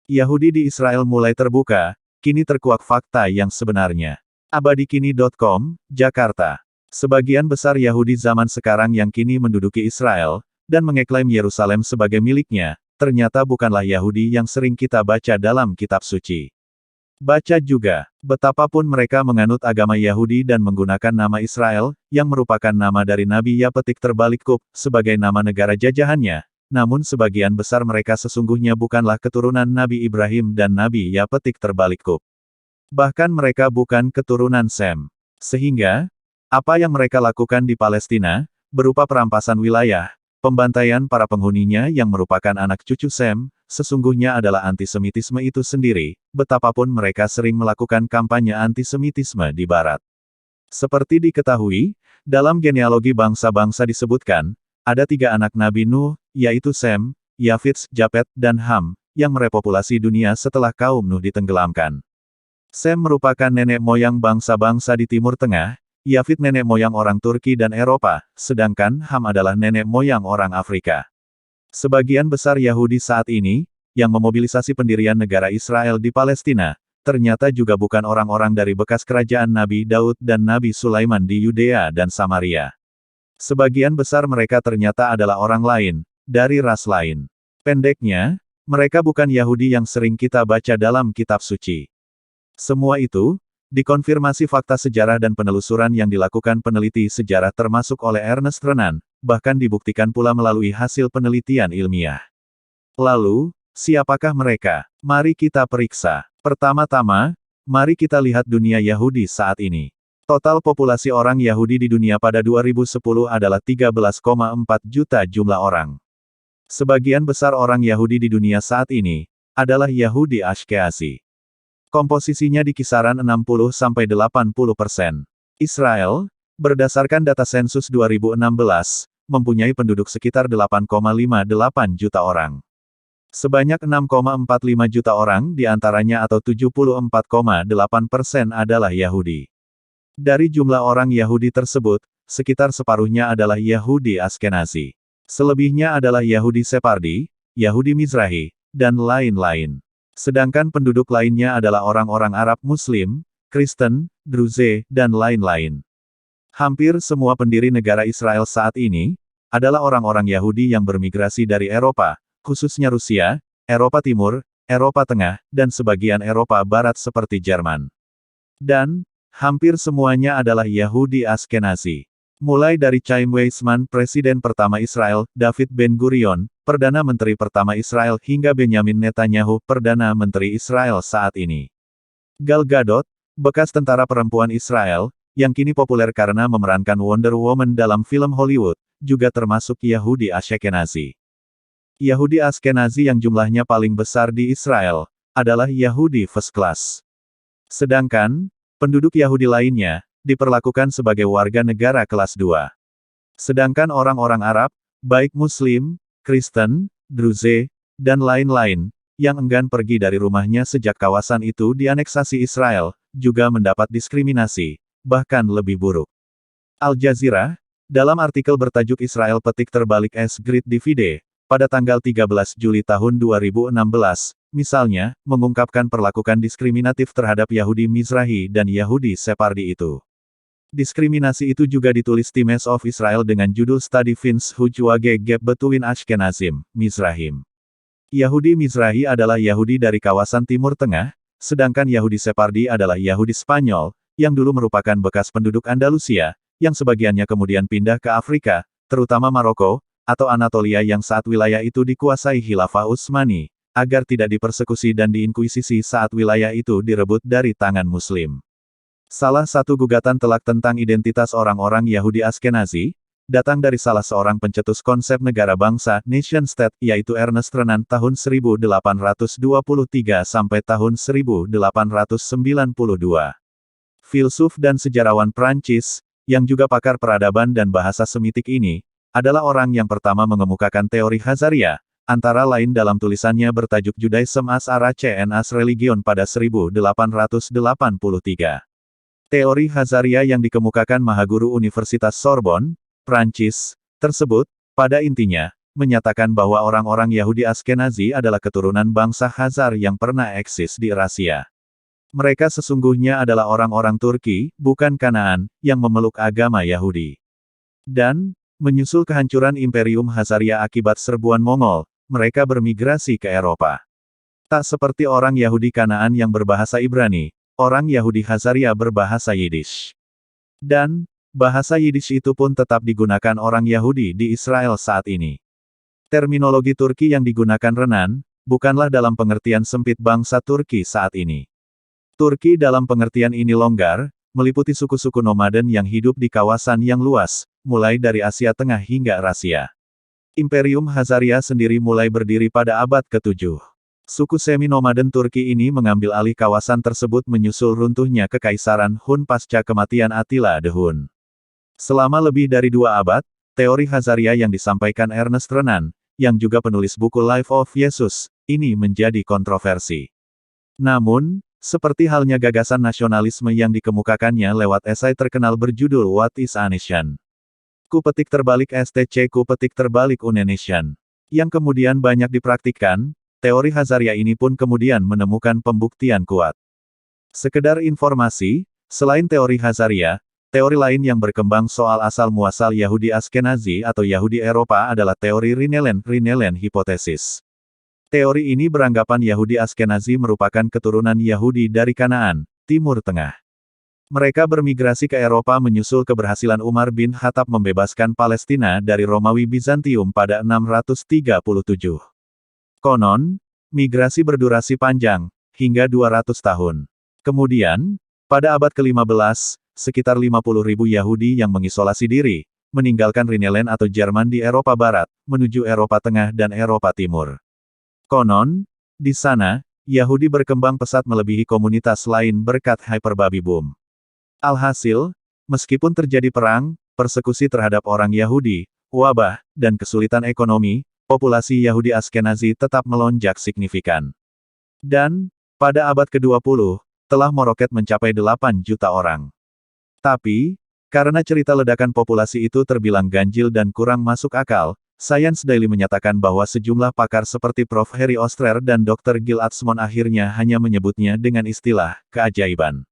Yahudi di Israel mulai terbuka, kini terkuak fakta yang sebenarnya. Abadikini.com, Jakarta. Sebagian besar Yahudi zaman sekarang yang kini menduduki Israel, dan mengeklaim Yerusalem sebagai miliknya, ternyata bukanlah Yahudi yang sering kita baca dalam kitab suci. Baca juga, betapapun mereka menganut agama Yahudi dan menggunakan nama Israel, yang merupakan nama dari Nabi Yapetik terbalik Kub, sebagai nama negara jajahannya. Namun sebagian besar mereka sesungguhnya bukanlah keturunan Nabi Ibrahim dan Nabi Yapetik terbalik Kub. Bahkan mereka bukan keturunan Sem. Sehingga, apa yang mereka lakukan di Palestina, berupa perampasan wilayah, pembantaian para penghuninya yang merupakan anak cucu Sem, sesungguhnya adalah antisemitisme itu sendiri, betapapun mereka sering melakukan kampanye antisemitisme di Barat. Seperti diketahui, dalam genealogi bangsa-bangsa disebutkan, ada 3 anak Nabi Nuh, yaitu Sem, Yafits, Japet, dan Ham, yang merepopulasi dunia setelah kaum Nuh ditenggelamkan. Sem merupakan nenek moyang bangsa-bangsa di Timur Tengah, Yafit nenek moyang orang Turki dan Eropa, sedangkan Ham adalah nenek moyang orang Afrika. Sebagian besar Yahudi saat ini, yang memobilisasi pendirian negara Israel di Palestina, ternyata juga bukan orang-orang dari bekas kerajaan Nabi Daud dan Nabi Sulaiman di Yudea dan Samaria. Sebagian besar mereka ternyata adalah orang lain, dari ras lain. Pendeknya, mereka bukan Yahudi yang sering kita baca dalam kitab suci. Semua itu, dikonfirmasi fakta sejarah dan penelusuran yang dilakukan peneliti sejarah termasuk oleh Ernest Renan, bahkan dibuktikan pula melalui hasil penelitian ilmiah. Lalu, siapakah mereka? Mari kita periksa. Pertama-tama, mari kita lihat dunia Yahudi saat ini. Total populasi orang Yahudi di dunia pada 2010 adalah 13,4 juta jumlah orang. Sebagian besar orang Yahudi di dunia saat ini, adalah Yahudi Ashkenazi. Komposisinya di kisaran 60–80%. Israel, berdasarkan data sensus 2016, mempunyai penduduk sekitar 8,58 juta orang. Sebanyak 6,45 juta orang diantaranya atau 74,8% adalah Yahudi. Dari jumlah orang Yahudi tersebut, sekitar separuhnya adalah Yahudi Ashkenazi. Selebihnya adalah Yahudi Separdi, Yahudi Mizrahi, dan lain-lain. Sedangkan penduduk lainnya adalah orang-orang Arab Muslim, Kristen, Druze, dan lain-lain. Hampir semua pendiri negara Israel saat ini, adalah orang-orang Yahudi yang bermigrasi dari Eropa, khususnya Rusia, Eropa Timur, Eropa Tengah, dan sebagian Eropa Barat seperti Jerman. Dan, hampir semuanya adalah Yahudi Ashkenazi. Mulai dari Chaim Weizmann, Presiden pertama Israel, David Ben-Gurion, Perdana Menteri pertama Israel, hingga Benyamin Netanyahu, Perdana Menteri Israel saat ini. Gal Gadot, bekas tentara perempuan Israel, yang kini populer karena memerankan Wonder Woman dalam film Hollywood, juga termasuk Yahudi Ashkenazi. Yahudi Ashkenazi yang jumlahnya paling besar di Israel, adalah Yahudi First Class. Sedangkan, penduduk Yahudi lainnya, diperlakukan sebagai warga negara kelas 2. Sedangkan orang-orang Arab, baik Muslim, Kristen, Druze, dan lain-lain, yang enggan pergi dari rumahnya sejak kawasan itu dianeksasi Israel, juga mendapat diskriminasi, bahkan lebih buruk. Al Jazeera, dalam artikel bertajuk Israel petik terbalik as Great Divide, pada tanggal 13 Juli tahun 2016, misalnya, mengungkapkan perlakukan diskriminatif terhadap Yahudi Mizrahi dan Yahudi Separdi itu. Diskriminasi itu juga ditulis Times of Israel dengan judul Study Finds Huge Wage Gap Between Ashkenazim, Mizrahim. Yahudi Mizrahi adalah Yahudi dari kawasan Timur Tengah, sedangkan Yahudi Separdi adalah Yahudi Spanyol, yang dulu merupakan bekas penduduk Andalusia, yang sebagiannya kemudian pindah ke Afrika, terutama Maroko, atau Anatolia yang saat wilayah itu dikuasai Khilafah Utsmani, agar tidak dipersekusi dan diinkuisisi saat wilayah itu direbut dari tangan Muslim. Salah satu gugatan telak tentang identitas orang-orang Yahudi Ashkenazi, datang dari salah seorang pencetus konsep negara bangsa, nation state, yaitu Ernest Renan tahun 1823 sampai tahun 1892. Filsuf dan sejarawan Prancis, yang juga pakar peradaban dan bahasa Semitik ini, adalah orang yang pertama mengemukakan teori Khazaria, antara lain dalam tulisannya bertajuk Judaism as a Race and as Religion pada 1883. Teori Khazaria yang dikemukakan Mahaguru Universitas Sorbonne, Prancis, tersebut, pada intinya, menyatakan bahwa orang-orang Yahudi Askenazi adalah keturunan bangsa Khazar yang pernah eksis di Eurasia. Mereka sesungguhnya adalah orang-orang Turki, bukan Kanaan, yang memeluk agama Yahudi. Dan, menyusul kehancuran Imperium Khazaria akibat serbuan Mongol, mereka bermigrasi ke Eropa. Tak seperti orang Yahudi Kanaan yang berbahasa Ibrani, orang Yahudi Khazaria berbahasa Yiddish. Dan, bahasa Yiddish itu pun tetap digunakan orang Yahudi di Israel saat ini. Terminologi Turki yang digunakan Renan, bukanlah dalam pengertian sempit bangsa Turki saat ini. Turki dalam pengertian ini longgar, meliputi suku-suku nomaden yang hidup di kawasan yang luas, mulai dari Asia Tengah hingga Eurasia. Imperium Khazaria sendiri mulai berdiri pada abad ke-7. Suku semi-nomaden Turki ini mengambil alih kawasan tersebut menyusul runtuhnya Kekaisaran Hun pasca kematian Attila the Hun. Selama lebih dari 2 abad, teori Khazaria yang disampaikan Ernest Renan, yang juga penulis buku Life of Jesus, ini menjadi kontroversi. Namun, seperti halnya gagasan nasionalisme yang dikemukakannya lewat esai terkenal berjudul What is a Nation? Kupetik terbalik STC kupetik terbalik Unenation. Yang kemudian banyak dipraktikkan, teori Khazaria ini pun kemudian menemukan pembuktian kuat. Sekedar informasi, selain teori Khazaria, teori lain yang berkembang soal asal-muasal Yahudi Askenazi atau Yahudi Eropa adalah teori Rinellen Hypothesis. Teori ini beranggapan Yahudi Askenazi merupakan keturunan Yahudi dari Kanaan, Timur Tengah. Mereka bermigrasi ke Eropa menyusul keberhasilan Umar bin Khattab membebaskan Palestina dari Romawi Bizantium pada 637. Konon, migrasi berdurasi panjang, hingga 200 tahun. Kemudian, pada abad ke-15, sekitar 50.000 Yahudi yang mengisolasi diri, meninggalkan Rinelen atau Jerman di Eropa Barat, menuju Eropa Tengah dan Eropa Timur. Konon, di sana, Yahudi berkembang pesat melebihi komunitas lain berkat hyperbaby boom. Alhasil, meskipun terjadi perang, persekusi terhadap orang Yahudi, wabah, dan kesulitan ekonomi, populasi Yahudi Askenazi tetap melonjak signifikan. Dan, pada abad ke-20, telah meroket mencapai 8 juta orang. Tapi, karena cerita ledakan populasi itu terbilang ganjil dan kurang masuk akal, Science Daily menyatakan bahwa sejumlah pakar seperti Prof. Harry Ostrer dan Dr. Gil Atzmon akhirnya hanya menyebutnya dengan istilah keajaiban.